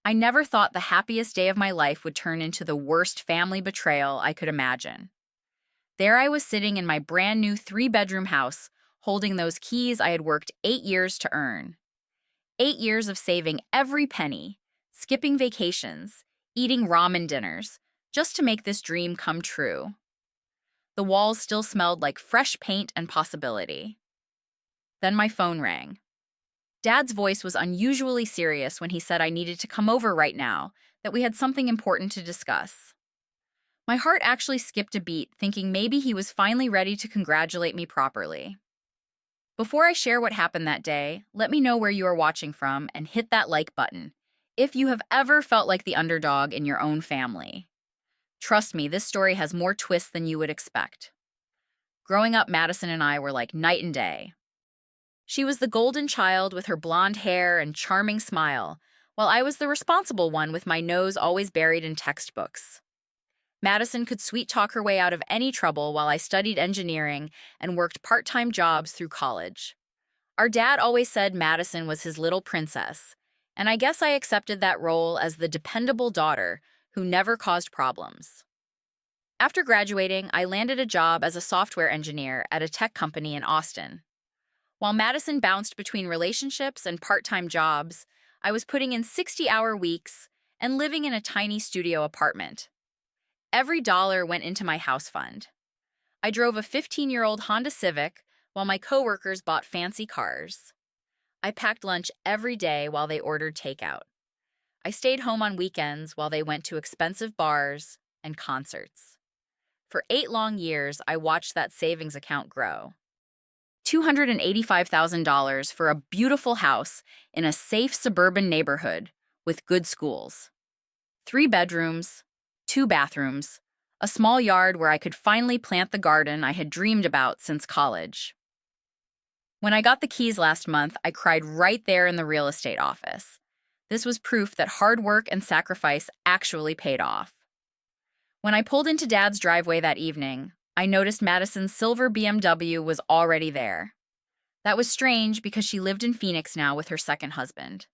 I never thought the happiest day of my life would turn into the worst family betrayal I could imagine. There I was sitting in my brand new three-bedroom house, holding those keys I had worked 8 years to earn. 8 years of saving every penny, skipping vacations, eating ramen dinners, just to make this dream come true. The walls still smelled like fresh paint and possibility. Then my phone rang. Dad's voice was unusually serious when he said I needed to come over right now, that we had something important to discuss. My heart actually skipped a beat, thinking maybe he was finally ready to congratulate me properly. Before I share what happened that day, let me know where you are watching from and hit that like button if you have ever felt like the underdog in your own family. Trust me, this story has more twists than you would expect. Growing up, Madison and I were like night and day. She was the golden child with her blonde hair and charming smile, while I was the responsible one with my nose always buried in textbooks. Madison could sweet-talk her way out of any trouble while I studied engineering and worked part-time jobs through college. Our dad always said Madison was his little princess, and I guess I accepted that role as the dependable daughter who never caused problems. After graduating, I landed a job as a software engineer at a tech company in Austin. While Madison bounced between relationships and part-time jobs, I was putting in 60-hour weeks and living in a tiny studio apartment. Every dollar went into my house fund. I drove a 15-year-old Honda Civic while my coworkers bought fancy cars. I packed lunch every day while they ordered takeout. I stayed home on weekends while they went to expensive bars and concerts. For 8 long years, I watched that savings account grow. $285,000 for a beautiful house in a safe suburban neighborhood with good schools. 3 bedrooms, 2 bathrooms, a small yard where I could finally plant the garden I had dreamed about since college. When I got the keys last month, I cried right there in the real estate office. This was proof that hard work and sacrifice actually paid off. When I pulled into Dad's driveway that evening, I noticed Madison's silver BMW was already there. That was strange because she lived in Phoenix now with her second husband.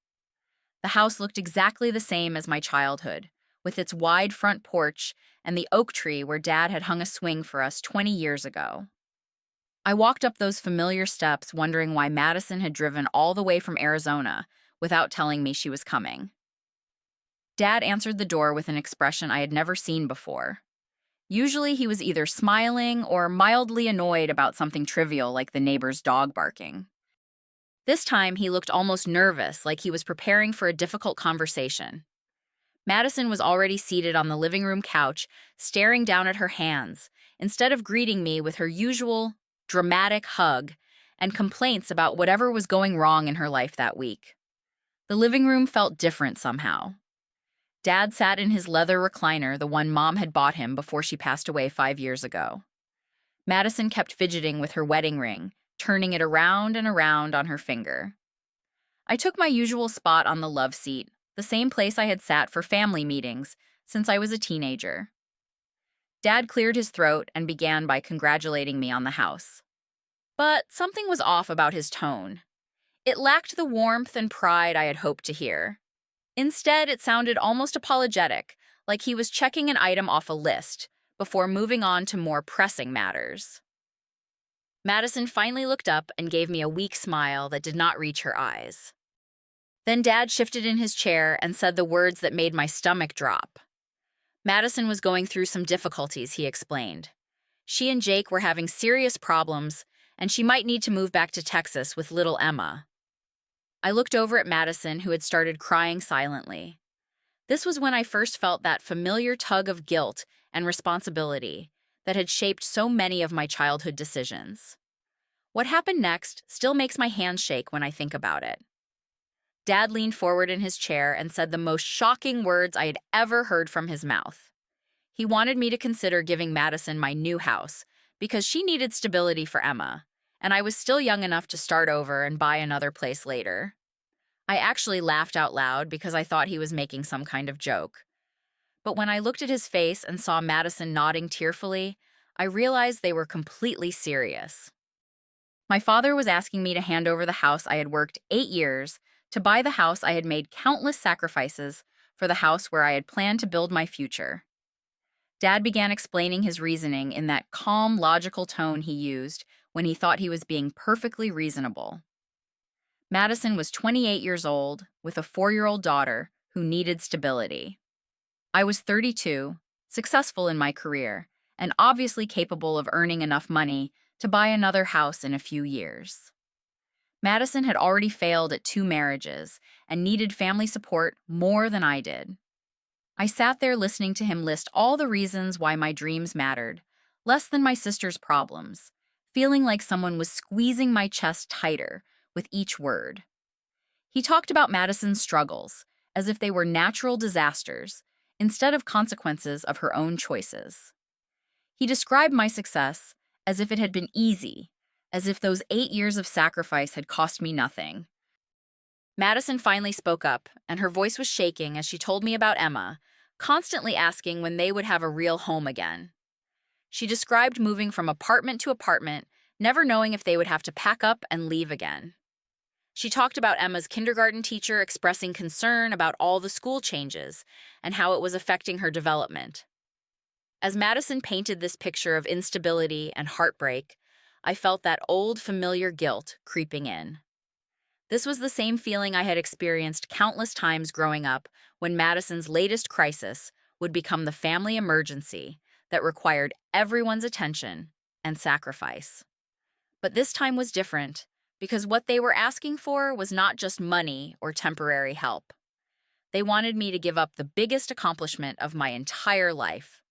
The house looked exactly the same as my childhood, with its wide front porch and the oak tree where Dad had hung a swing for us 20 years ago. I walked up those familiar steps wondering why Madison had driven all the way from Arizona without telling me she was coming. Dad answered the door with an expression I had never seen before. Usually he was either smiling or mildly annoyed about something trivial like the neighbor's dog barking. This time he looked almost nervous, like he was preparing for a difficult conversation. Madison was already seated on the living room couch, staring down at her hands, instead of greeting me with her usual dramatic hug and complaints about whatever was going wrong in her life that week. The living room felt different somehow. Dad sat in his leather recliner, the one Mom had bought him before she passed away 5 years ago. Madison kept fidgeting with her wedding ring, turning it around and around on her finger. I took my usual spot on the love seat, the same place I had sat for family meetings since I was a teenager. Dad cleared his throat and began by congratulating me on the house. But something was off about his tone. It lacked the warmth and pride I had hoped to hear. Instead, it sounded almost apologetic, like he was checking an item off a list before moving on to more pressing matters. Madison finally looked up and gave me a weak smile that did not reach her eyes. Then Dad shifted in his chair and said the words that made my stomach drop. Madison was going through some difficulties, he explained. She and Jake were having serious problems, and she might need to move back to Texas with little Emma. I looked over at Madison, who had started crying silently. This was when I first felt that familiar tug of guilt and responsibility that had shaped so many of my childhood decisions. What happened next still makes my hands shake when I think about it. Dad leaned forward in his chair and said the most shocking words I had ever heard from his mouth. He wanted me to consider giving Madison my new house because she needed stability for Emma, and I was still young enough to start over and buy another place later. I actually laughed out loud because I thought he was making some kind of joke. But when I looked at his face and saw Madison nodding tearfully, I realized they were completely serious. My father was asking me to hand over the house I had worked 8 years to buy the house I had made countless sacrifices for the house where I had planned to build my future. Dad began explaining his reasoning in that calm, logical tone he used when he thought he was being perfectly reasonable. Madison was 28 years old, with a 4-year-old daughter who needed stability. I was 32, successful in my career, and obviously capable of earning enough money to buy another house in a few years. Madison had already failed at 2 marriages and needed family support more than I did. I sat there listening to him list all the reasons why my dreams mattered, less than my sister's problems, feeling like someone was squeezing my chest tighter with each word. He talked about Madison's struggles as if they were natural disasters instead of consequences of her own choices. He described my success as if it had been easy, as if those 8 years of sacrifice had cost me nothing. Madison finally spoke up, and her voice was shaking as she told me about Emma, constantly asking when they would have a real home again. She described moving from apartment to apartment, never knowing if they would have to pack up and leave again. She talked about Emma's kindergarten teacher expressing concern about all the school changes and how it was affecting her development. As Madison painted this picture of instability and heartbreak, I felt that old familiar guilt creeping in. This was the same feeling I had experienced countless times growing up when Madison's latest crisis would become the family emergency that required everyone's attention and sacrifice. But this time was different because what they were asking for was not just money or temporary help. They wanted me to give up the biggest accomplishment of my entire life.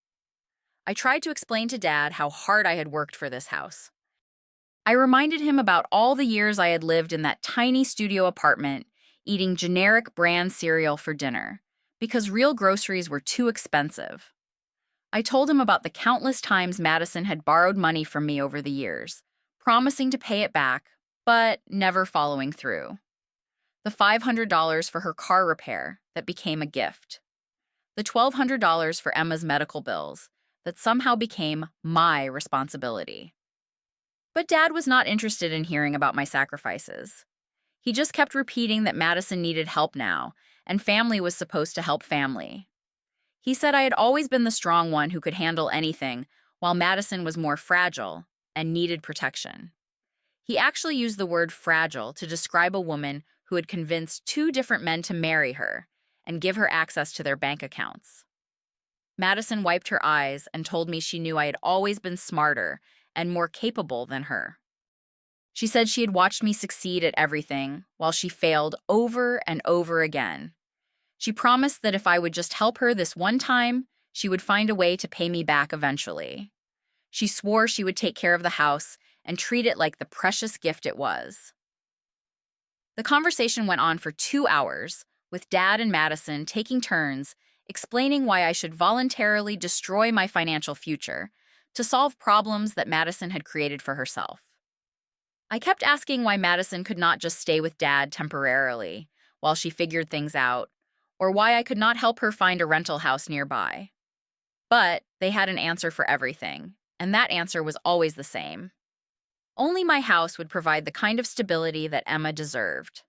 I tried to explain to Dad how hard I had worked for this house. I reminded him about all the years I had lived in that tiny studio apartment, eating generic brand cereal for dinner, because real groceries were too expensive. I told him about the countless times Madison had borrowed money from me over the years, promising to pay it back, but never following through. The $500 for her car repair that became a gift. The $1,200 for Emma's medical bills that somehow became my responsibility. But Dad was not interested in hearing about my sacrifices. He just kept repeating that Madison needed help now, and family was supposed to help family. He said I had always been the strong one who could handle anything, while Madison was more fragile and needed protection. He actually used the word fragile to describe a woman who had convinced 2 different men to marry her and give her access to their bank accounts. Madison wiped her eyes and told me she knew I had always been smarter and more capable than her. She said she had watched me succeed at everything while she failed over and over again. She promised that if I would just help her this one time, she would find a way to pay me back eventually. She swore she would take care of the house and treat it like the precious gift it was. The conversation went on for 2 hours, with Dad and Madison taking turns explaining why I should voluntarily destroy my financial future to solve problems that Madison had created for herself. I kept asking why Madison could not just stay with Dad temporarily while she figured things out, or why I could not help her find a rental house nearby. But they had an answer for everything, and that answer was always the same. Only my house would provide the kind of stability that Emma deserved.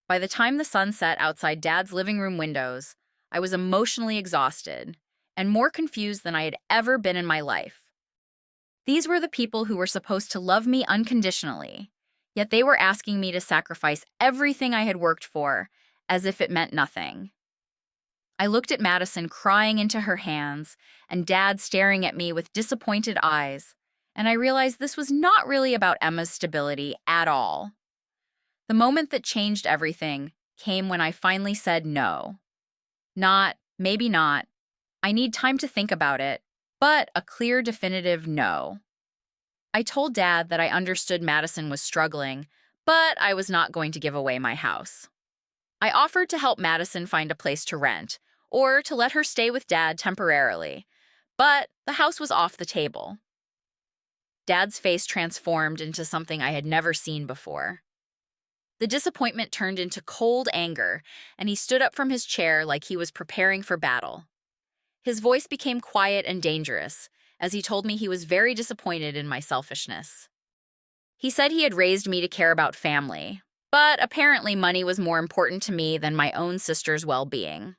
By the time the sun set outside Dad's living room windows, I was emotionally exhausted and more confused than I had ever been in my life. These were the people who were supposed to love me unconditionally, yet they were asking me to sacrifice everything I had worked for as if it meant nothing. I looked at Madison crying into her hands and Dad staring at me with disappointed eyes, and I realized this was not really about Emma's stability at all. The moment that changed everything came when I finally said no. Not, maybe not. I need time to think about it, but a clear, definitive no. I told Dad that I understood Madison was struggling, but I was not going to give away my house. I offered to help Madison find a place to rent, or to let her stay with Dad temporarily, but the house was off the table. Dad's face transformed into something I had never seen before. The disappointment turned into cold anger, and he stood up from his chair like he was preparing for battle. His voice became quiet and dangerous as he told me he was very disappointed in my selfishness. He said he had raised me to care about family, but apparently money was more important to me than my own sister's well-being.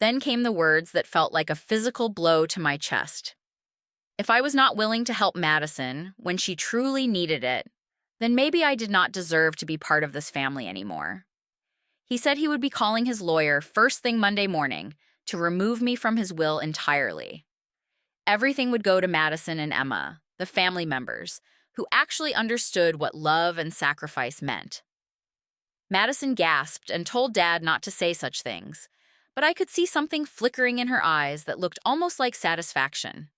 Then came the words that felt like a physical blow to my chest. If I was not willing to help Madison when she truly needed it, then maybe I did not deserve to be part of this family anymore. He said he would be calling his lawyer first thing Monday morning to remove me from his will entirely. Everything would go to Madison and Emma, the family members, who actually understood what love and sacrifice meant. Madison gasped and told Dad not to say such things, but I could see something flickering in her eyes that looked almost like satisfaction.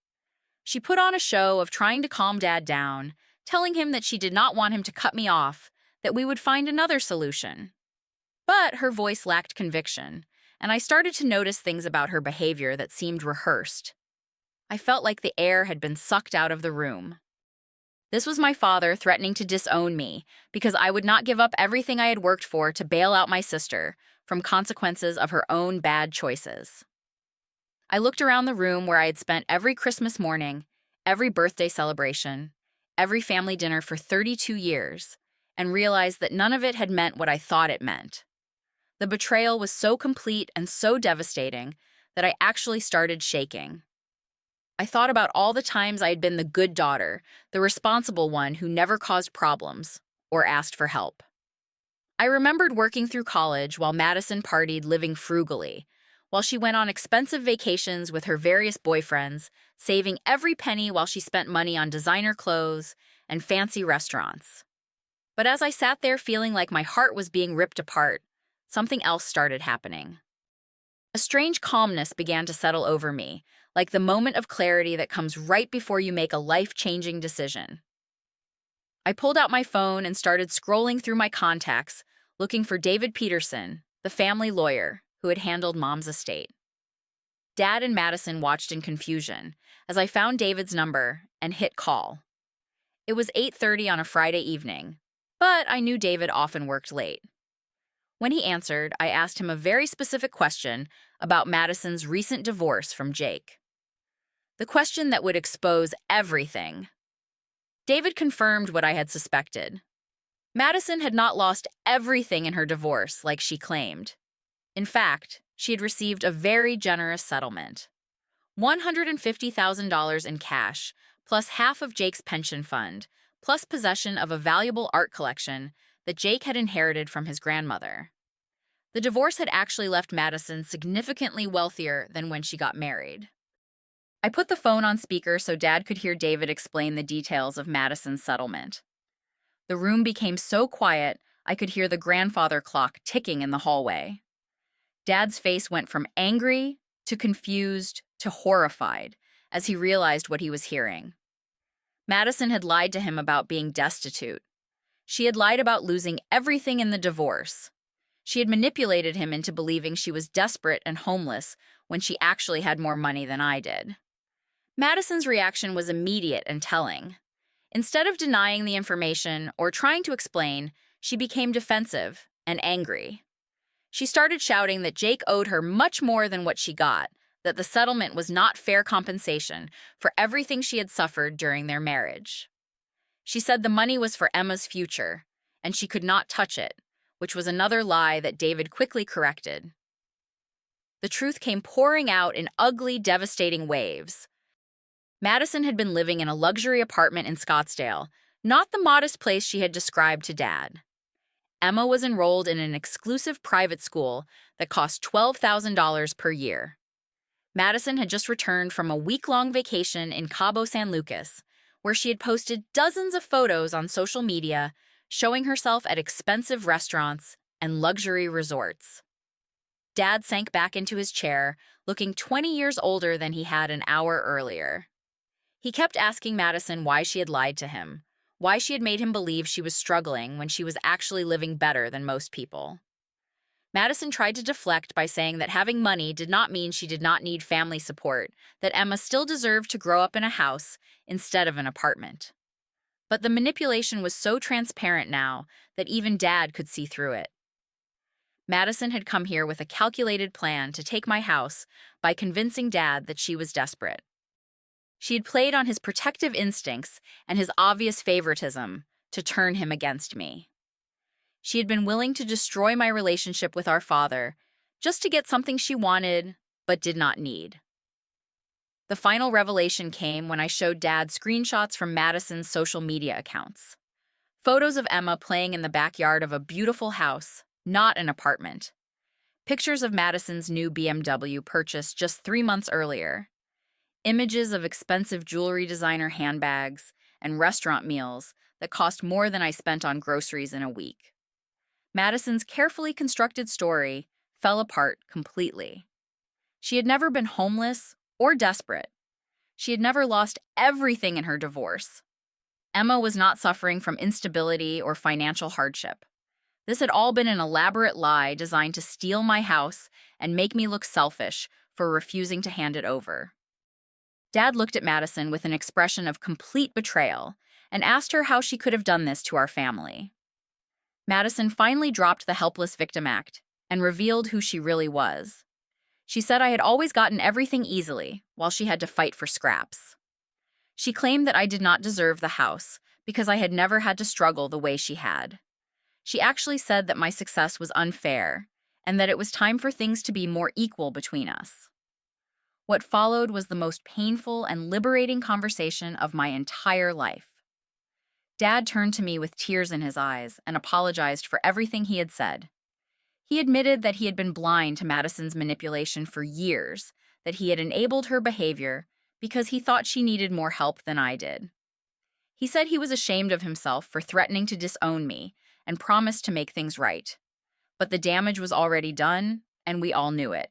She put on a show of trying to calm Dad down, telling him that she did not want him to cut me off, that we would find another solution. But her voice lacked conviction, and I started to notice things about her behavior that seemed rehearsed. I felt like the air had been sucked out of the room. This was my father threatening to disown me because I would not give up everything I had worked for to bail out my sister from consequences of her own bad choices. I looked around the room where I had spent every Christmas morning, every birthday celebration, every family dinner for 32 years, and realized that none of it had meant what I thought it meant. The betrayal was so complete and so devastating that I actually started shaking. I thought about all the times I had been the good daughter, the responsible one who never caused problems or asked for help. I remembered working through college while Madison partied living frugally, while she went on expensive vacations with her various boyfriends, saving every penny while she spent money on designer clothes and fancy restaurants. But as I sat there feeling like my heart was being ripped apart, something else started happening. A strange calmness began to settle over me, like the moment of clarity that comes right before you make a life-changing decision. I pulled out my phone and started scrolling through my contacts, looking for David Peterson, the family lawyer who had handled Mom's estate. Dad and Madison watched in confusion as I found David's number and hit call. It was 8:30 on a Friday evening, but I knew David often worked late. When he answered, I asked him a very specific question about Madison's recent divorce from Jake. The question that would expose everything. David confirmed what I had suspected. Madison had not lost everything in her divorce like she claimed. In fact, she had received a very generous settlement. $150,000 in cash, plus half of Jake's pension fund, plus possession of a valuable art collection that Jake had inherited from his grandmother. The divorce had actually left Madison significantly wealthier than when she got married. I put the phone on speaker so Dad could hear David explain the details of Madison's settlement. The room became so quiet, I could hear the grandfather clock ticking in the hallway. Dad's face went from angry to confused to horrified as he realized what he was hearing. Madison had lied to him about being destitute. She had lied about losing everything in the divorce. She had manipulated him into believing she was desperate and homeless when she actually had more money than I did. Madison's reaction was immediate and telling. Instead of denying the information or trying to explain, she became defensive and angry. She started shouting that Jake owed her much more than what she got, that the settlement was not fair compensation for everything she had suffered during their marriage. She said the money was for Emma's future, and she could not touch it, which was another lie that David quickly corrected. The truth came pouring out in ugly, devastating waves. Madison had been living in a luxury apartment in Scottsdale, not the modest place she had described to Dad. Emma was enrolled in an exclusive private school that cost $12,000 per year. Madison had just returned from a week-long vacation in Cabo San Lucas, where she had posted dozens of photos on social media showing herself at expensive restaurants and luxury resorts. Dad sank back into his chair, looking 20 years older than he had an hour earlier. He kept asking Madison why she had lied to him, why she had made him believe she was struggling when she was actually living better than most people. Madison tried to deflect by saying that having money did not mean she did not need family support, that Emma still deserved to grow up in a house instead of an apartment. But the manipulation was so transparent now that even Dad could see through it. Madison had come here with a calculated plan to take my house by convincing Dad that she was desperate. She had played on his protective instincts and his obvious favoritism to turn him against me. She had been willing to destroy my relationship with our father just to get something she wanted but did not need. The final revelation came when I showed Dad screenshots from Madison's social media accounts. Photos of Emma playing in the backyard of a beautiful house, not an apartment. Pictures of Madison's new BMW purchased just 3 months earlier. Images of expensive jewelry designer handbags and restaurant meals that cost more than I spent on groceries in a week. Madison's carefully constructed story fell apart completely. She had never been homeless or desperate. She had never lost everything in her divorce. Emma was not suffering from instability or financial hardship. This had all been an elaborate lie designed to steal my house and make me look selfish for refusing to hand it over. Dad looked at Madison with an expression of complete betrayal and asked her how she could have done this to our family. Madison finally dropped the helpless victim act and revealed who she really was. She said I had always gotten everything easily, while she had to fight for scraps. She claimed that I did not deserve the house because I had never had to struggle the way she had. She actually said that my success was unfair and that it was time for things to be more equal between us. What followed was the most painful and liberating conversation of my entire life. Dad turned to me with tears in his eyes and apologized for everything he had said. He admitted that he had been blind to Madison's manipulation for years, that he had enabled her behavior because he thought she needed more help than I did. He said he was ashamed of himself for threatening to disown me and promised to make things right. But the damage was already done, and we all knew it.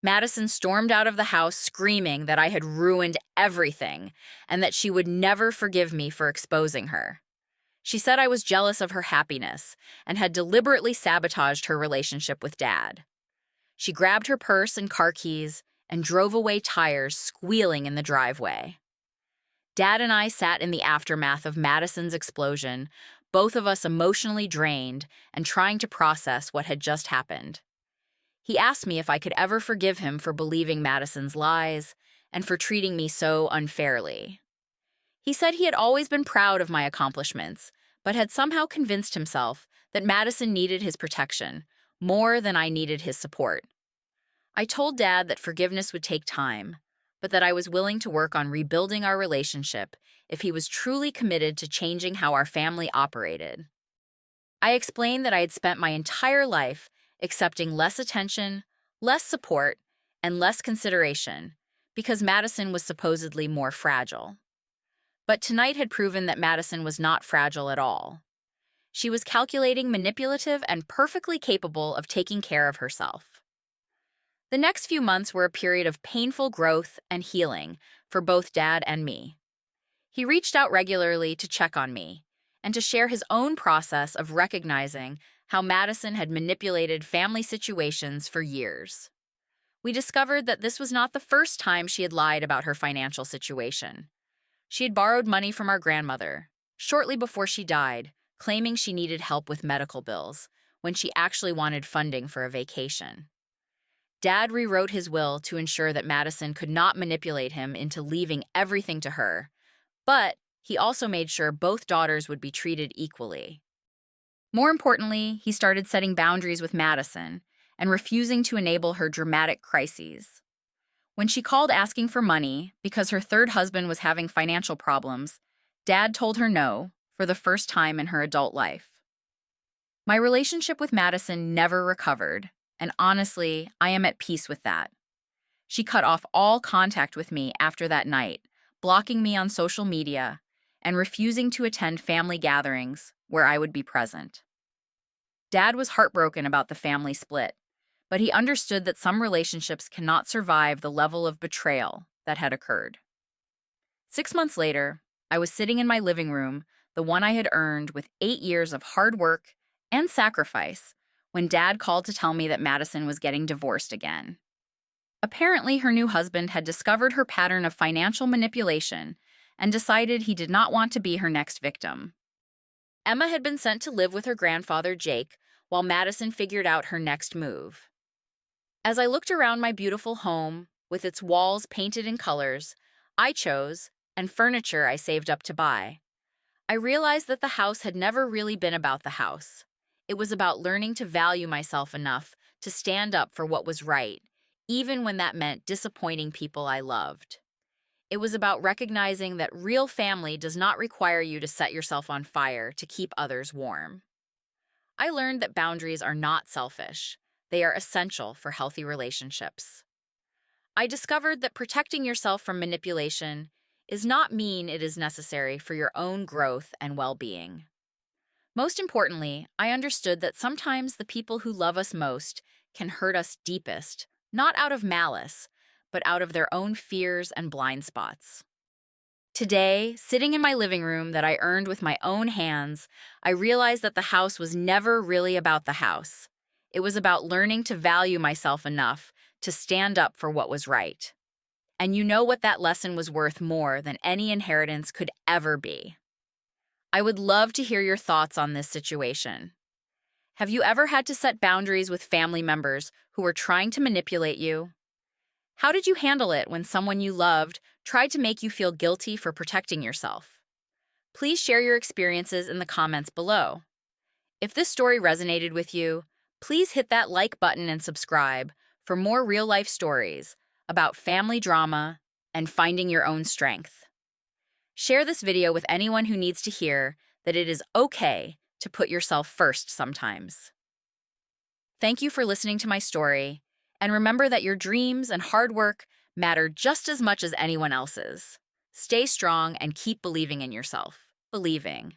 Madison stormed out of the house screaming that I had ruined everything and that she would never forgive me for exposing her. She said I was jealous of her happiness and had deliberately sabotaged her relationship with Dad. She grabbed her purse and car keys and drove away, tires squealing in the driveway. Dad and I sat in the aftermath of Madison's explosion, both of us emotionally drained and trying to process what had just happened. He asked me if I could ever forgive him for believing Madison's lies and for treating me so unfairly. He said he had always been proud of my accomplishments, but had somehow convinced himself that Madison needed his protection more than I needed his support. I told Dad that forgiveness would take time, but that I was willing to work on rebuilding our relationship if he was truly committed to changing how our family operated. I explained that I had spent my entire life accepting less attention, less support, and less consideration because Madison was supposedly more fragile. But tonight had proven that Madison was not fragile at all. She was calculating, manipulative, and perfectly capable of taking care of herself. The next few months were a period of painful growth and healing for both Dad and me. He reached out regularly to check on me and to share his own process of recognizing how Madison had manipulated family situations for years. We discovered that this was not the first time she had lied about her financial situation. She had borrowed money from our grandmother shortly before she died, claiming she needed help with medical bills when she actually wanted funding for a vacation. Dad rewrote his will to ensure that Madison could not manipulate him into leaving everything to her, but he also made sure both daughters would be treated equally. More importantly, he started setting boundaries with Madison and refusing to enable her dramatic crises. When she called asking for money because her third husband was having financial problems, Dad told her no for the first time in her adult life. My relationship with Madison never recovered, and honestly, I am at peace with that. She cut off all contact with me after that night, blocking me on social media and refusing to attend family gatherings where I would be present. Dad was heartbroken about the family split, but he understood that some relationships cannot survive the level of betrayal that had occurred. 6 months later, I was sitting in my living room, the one I had earned with 8 years of hard work and sacrifice, when Dad called to tell me that Madison was getting divorced again. Apparently, her new husband had discovered her pattern of financial manipulation and decided he did not want to be her next victim. Emma had been sent to live with her grandfather, Jake, while Madison figured out her next move. As I looked around my beautiful home, with its walls painted in colors I chose and furniture I saved up to buy, I realized that the house had never really been about the house. It was about learning to value myself enough to stand up for what was right, even when that meant disappointing people I loved. It was about recognizing that real family does not require you to set yourself on fire to keep others warm. I learned that boundaries are not selfish. They are essential for healthy relationships. I discovered that protecting yourself from manipulation does not mean it is necessary for your own growth and well-being. Most importantly, I understood that sometimes the people who love us most can hurt us deepest, not out of malice, but out of their own fears and blind spots. Today, sitting in my living room that I earned with my own hands, I realized that the house was never really about the house. It was about learning to value myself enough to stand up for what was right. And you know what that lesson was worth more than any inheritance could ever be. I would love to hear your thoughts on this situation. Have you ever had to set boundaries with family members who were trying to manipulate you? How did you handle it when someone you loved tried to make you feel guilty for protecting yourself? Please share your experiences in the comments below. If this story resonated with you, please hit that like button and subscribe for more real-life stories about family drama and finding your own strength. Share this video with anyone who needs to hear that it is okay to put yourself first sometimes. Thank you for listening to my story, and remember that your dreams and hard work matter just as much as anyone else's. Stay strong and keep believing in yourself. Believing.